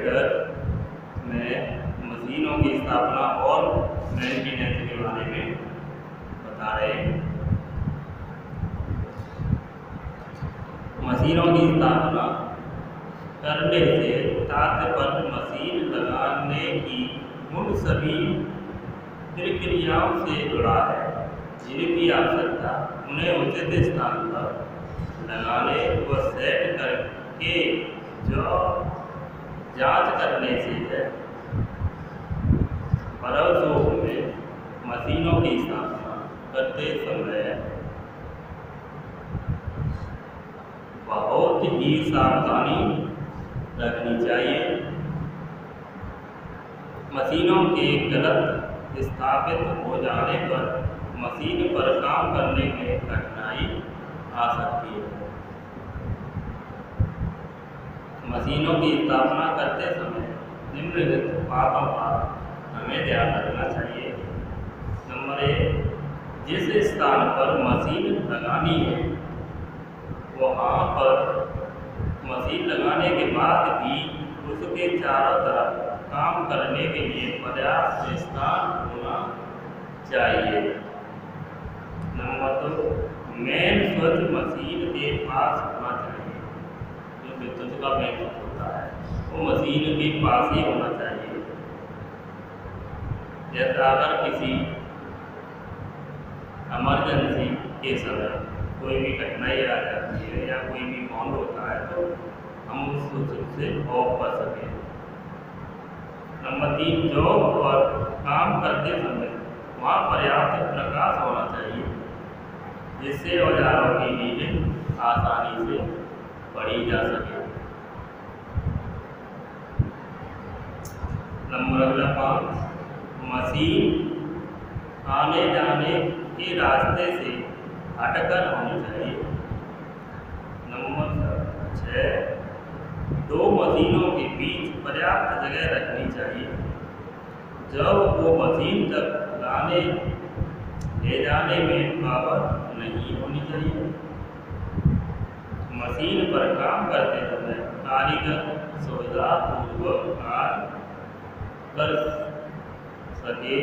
Operator में मशीनों की स्थापना और मेंटेनेंस के बारे में बता रहे हैं। मशीनों की स्थापना करने से तात्पर्य मशीन लगाने की उन सभी प्रक्रियाओं से जुड़ा है जिनकी आवश्यकता उन्हें उचित स्थान पर लगाने व सेट करके जो जांच करने से है। फलस्वरूप में मशीनों की स्थापना करते समय बहुत ही सावधानी रखनी चाहिए। मशीनों के गलत स्थापित हो जाने पर मशीन पर काम करने में कठिनाई आ सकती है। मशीनों की स्थापना करते समय निम्नलिखित बातों का हमें ध्यान रखना चाहिए। नंबर 1, जिस स्थान पर मशीन लगानी है वहाँ पर मशीन लगाने के बाद भी उसके चारों तरफ काम करने के लिए पर्याप्त स्थान होना चाहिए। नंबर 2, मेन स्विच मशीन के पास होना चाहिए। जो विद्युत का मेन स्विच होता है वो मशीन के पास ही होना चाहिए। जैसे अगर किसी इमरजेंसी के समय कोई भी कठिनाई आ जाती है या कोई भी बॉन्ड होता है तो हम उस स्विच से ऑफ कर सकें। नंबर 3, जॉब पर काम करते समय वहाँ पर्याप्त प्रकाश होना चाहिए जिससे औजारों की रीडिंग आसानी से पढ़ी जा सके। नंबर 5, मशीन आने जाने के रास्ते से हटकर होनी चाहिए। नंबर 6, 2 मशीनों के बीच पर्याप्त जगह रखनी चाहिए। जब वो मशीन तक ले जाने में पावर नहीं होनी चाहिए। मशीन पर काम करते समय कारीगर सुविधापूर्वक कार्य कर सके।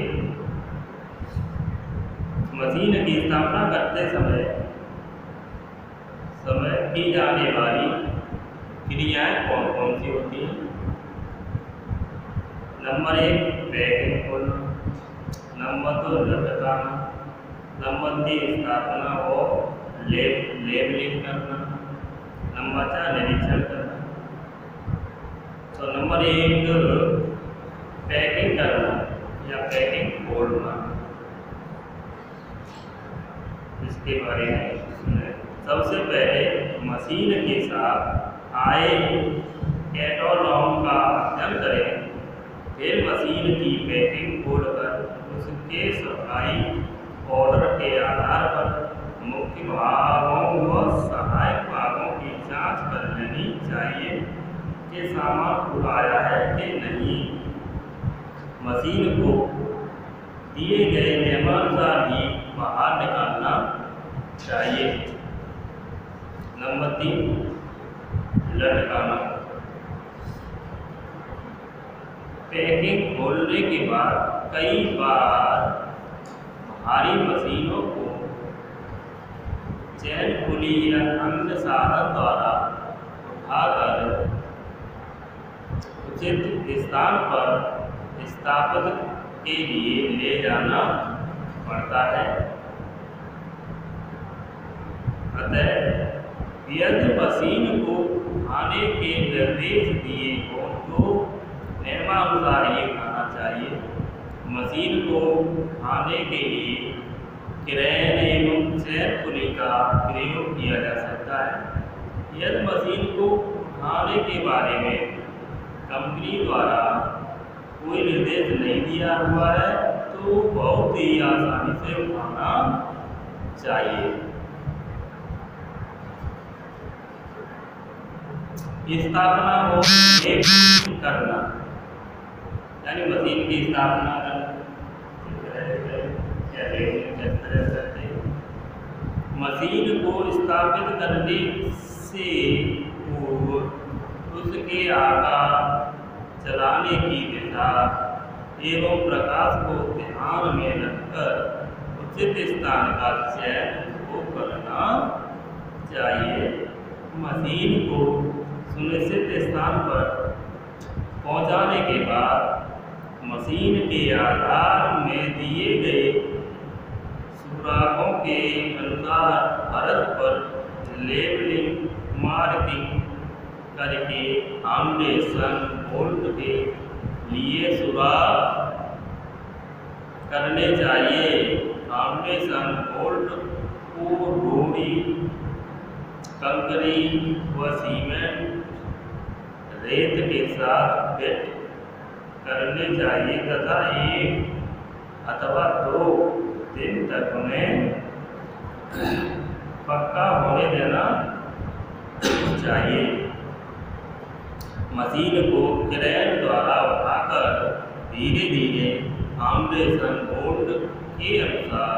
मशीन की स्थापना करते समय की जाने वाली क्रियाएं कौन कौन सी होती हैं? नंबर 1, पैकिंग खोलना। नंबर 2, लटकाना। नंबर 3, स्थापना और लेबलिंग करना। नंबर 4, निरीक्षण करना। तो नंबर 1, पैकिंग करना या पैकिंग खोलना, इसके बारे में सबसे पहले मशीन के साथ आए कैटलॉग का अध्ययन करें। फिर मशीन की पैकिंग खोलकर उसके सफाई ऑर्डर के आधार पर मुख्य भागों व सहायक भागों की जांच कर लेनी चाहिए कि सामान खुलाया है कि नहीं। मशीन को दिए गए नियमानुसार ही बाहर निकालना चाहिए। नंबर 3, लटकाना। पैकिंग खोलने के बाद कई बार भारी मशीनों को चैन पुली या अन्य साधन द्वारा उठाकर उचित स्थान पर स्थापित के लिए ले जाना पड़ता है। अतः यदि मशीन को उठाने के निर्देश दिए हो तो नियमानुसार ही उठाना चाहिए। मशीन को उठाने के लिए क्रेन एवं चैन पुली का प्रयोग किया जा सकता है। यदि मशीन को उठाने के बारे में कंपनी द्वारा कोई निर्देश नहीं दिया हुआ है तो बहुत ही आसानी से उठाना चाहिए। स्थापना और करना, यानी मशीन की स्थापना मशीन को स्थापित करने से पूर्व उसके आकार, चलाने की दिशा एवं प्रकाश को ध्यान में रखकर उचित स्थान का चयन को करना चाहिए। मशीन को सुनिश्चित स्थान पर पहुंचाने के बाद मशीन के आधार में दिए गए सुराखों के अनुसार फर्श पर लेबलिंग मार्किंग करके फाउंडेशन बोल्ट के लिए सुराख करने चाहिए। फाउंडेशन बोल्ट को रोड़ी, कंक्रीट व सीमेंट रेत के साथ फिट करने चाहिए तथा 1 अथवा 2 दिन तक उन्हें पक्का होने देना चाहिए। मशीन को क्रेन द्वारा उठाकर धीरे धीरे फाउंडेशन बोल्ट के अनुसार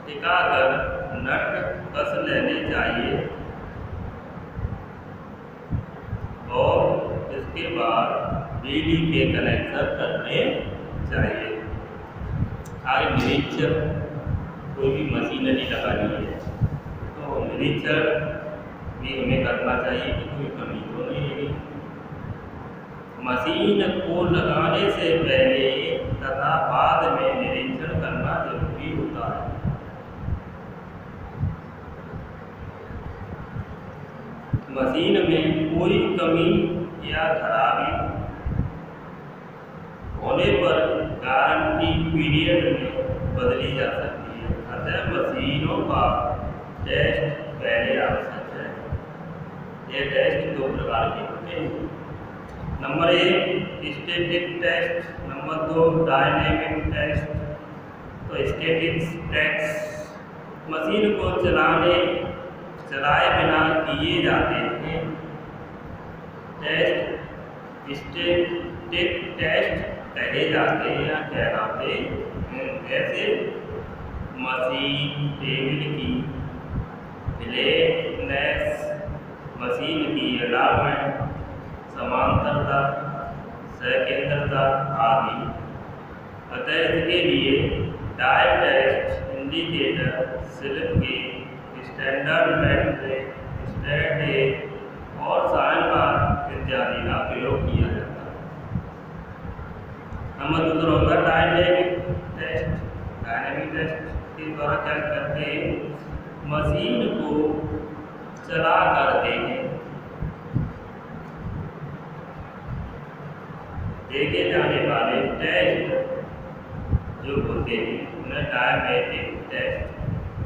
टिकाकर नट कस लेने चाहिए और इसके बाद बिजली के कनेक्शन करने चाहिए। आगे निरीक्षण, कोई भी मशीनरी लगानी है तो निरीक्षण भी हमें करना चाहिए कि कोई कमी तो नहीं है। मशीन को लगाने से पहले तथा बाद में निरीक्षण करना जरूरी होता है। मशीन में कोई कमी या खराबी होने पर गारंटी पीरियड में बदली जा सकती है। अतः मशीनों का टेस्ट पहले आवश्यक है। ये टेस्ट 2 प्रकार के होते हैं। Number 1 static test, number 2 dynamic test. तो स्टैटिक टेस्ट मशीन को चलाए बिना किए जाते हैं। टेस्ट स्टैटिक टेस्ट कहे जाते हैं या कहलाते हैं। जैसे मशीन टेबल की फ्लैटनेस, मशीन की अलाइनमेंट, समांतरता, सकेंद्रता आदि। अतः इसके लिए dial test, indicator, slip gauge, standard metric, static और साइन बार इत्यादि का प्रयोग किया जाता है। नंबर 2 होगा डायनेमिक टेस्ट। डायनेमिक टेस्ट के द्वारा क्या करते हैं, मशीन को चला कर देखे जाने वाले टेस्ट जो होते हैं उन्हें डायनेमिक टेस्ट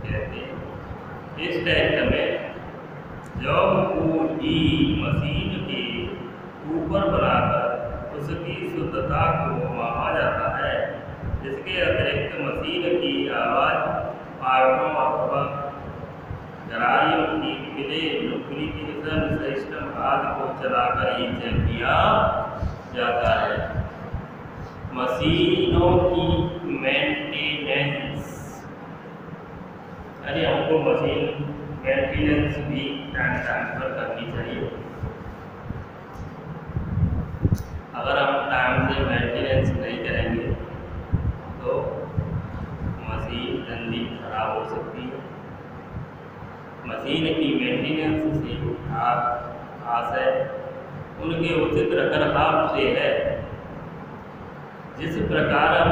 कहते हैं। इस टेस्ट में जब पूरी मशीन के ऊपर बनाकर उसकी शुद्धता को मापा जाता है। इसके अतिरिक्त मशीन की आवाज़, पाइपों अथवा गरारियों की प्ले, लुब्रिकेशन सिस्टम आदि को चलाकर ही चेक किया जाता है। मशीनों की मेंटेनेंस, अरे हमको मशीन मेंटेनेंस भी टाइम पर करनी चाहिए। अगर हम टाइम से मेंटेनेंस नहीं करेंगे तो मशीन जल्दी खराब हो सकती है। मशीन की मेंटेनेंस से आशय उनके उचित रखरखाव से है। जिस प्रकार हम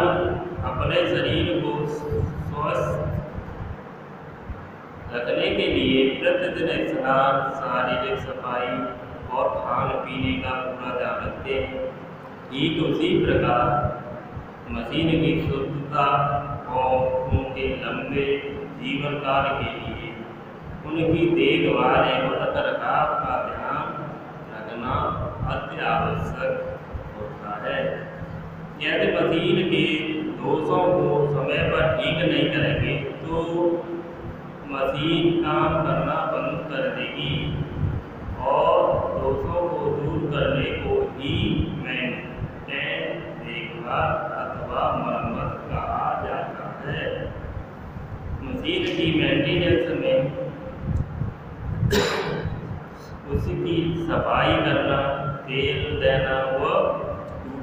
अपने शरीर को स्वस्थ रखने के लिए प्रतिदिन स्नान, शारीरिक सफाई और खान पीने का पूरा ध्यान रखते हैं, ठीक उसी प्रकार मशीन की शुद्धता और उनके लंबे जीवन काल के लिए उनकी देखभाल एवं रखरखाव का ध्यान रखना अति आवश्यक होता है। यदि मशीन के दोषों को समय पर ठीक नहीं करेंगे तो मशीन काम करना बंद कर देगी और दोषों को दूर करने को ही मेंटेन, देखभाल अथवा मरम्मत कहा जाता है। मशीन की मेंटेनेंस में उसकी सफाई करना, तेल देना व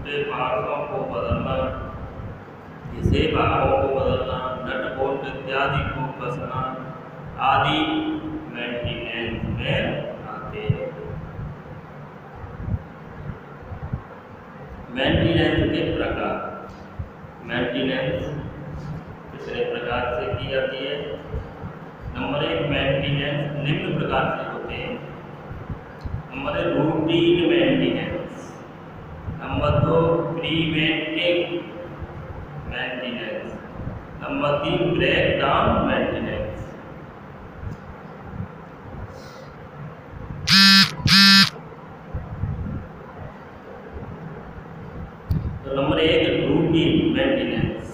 टूटे पार्ट्सों को बदलना, घिसे भागों को बदलना, नट बोल्ट इत्यादि को कसना आदि मेंटेनेंस में आते हैं। मेंटेनेंस के प्रकार। मेंटेनेंस कितने प्रकार से की जाती है? नंबर 1, मेंटेनेंस निम्न प्रकार से होते हैं। Number 1, routine maintenance. Number 2, preventive maintenance. Number 3, breakdown maintenance. तो number 1, routine maintenance.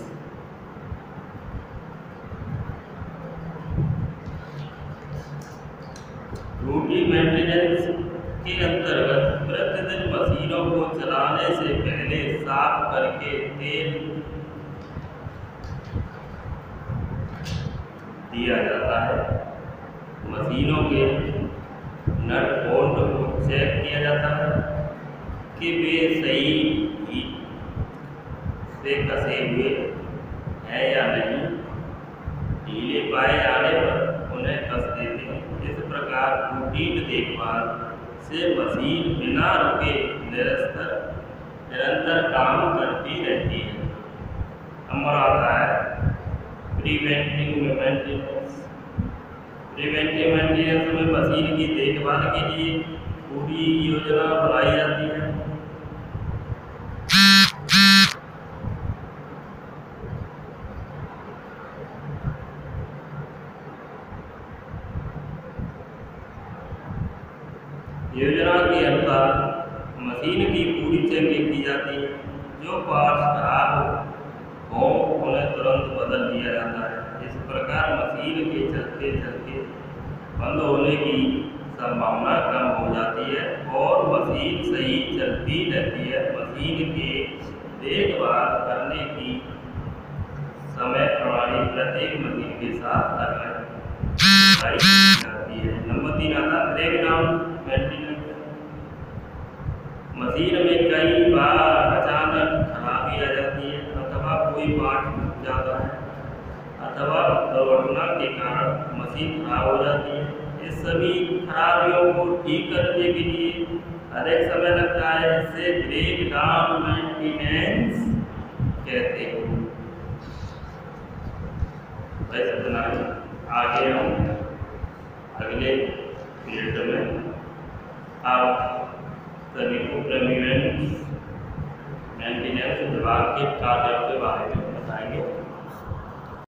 Routine maintenance के अंतर्गत प्रतिदिन मशीनों को चलाने से पहले साफ करके तेल दिया जाता है। मशीनों के नट बोल्ट को चेक किया जाता है कि वे सही से कसे हुए हैं या नहीं। ढीले पाए जाने पर उन्हें कस देते हैं। इस प्रकार रूटीन देखभाल से मशीन बिना रुके निरंतर काम करती रहती है। नंबर आता है प्रिवेंटिव मेंटेनेंस। प्रिवेंटिव मेंटेनेंस में मशीन की देखभाल के लिए पूरी योजना बनाई जाती है। योजना के अनुसार मशीन की पूरी चेकिंग की जाती है। जो पार्ट्स खराब हो उन्हें तुरंत बदल दिया जाता है। इस प्रकार मशीन के चलते चलते बंद होने की संभावना कम हो जाती है और मशीन सही चलती रहती है। मशीन के देखभाल करने की समय प्रणाली प्रत्येक मशीन के साथ लगाई जाती है। नंबर 3 आता है ब्रेक डाउन मेंटेनेंस। मशीन में कई बार अचानक खराबी आ जाती है अथवा कोई पार्ट टूट जाता है अथवा दुर्घटना के कारण मशीन खराब हो जाती है। इस सभी खराबियों को ठीक करने के लिए अधिक समय लगता है। इसे ब्रेक डाउन मेंटेनेंस कहते हैं। वैसे बनाए आगे हम अगले पीरियड में आप सभी को प्रिवेंटिव मेंटेनेंस विभाग के कार्यों के बारे में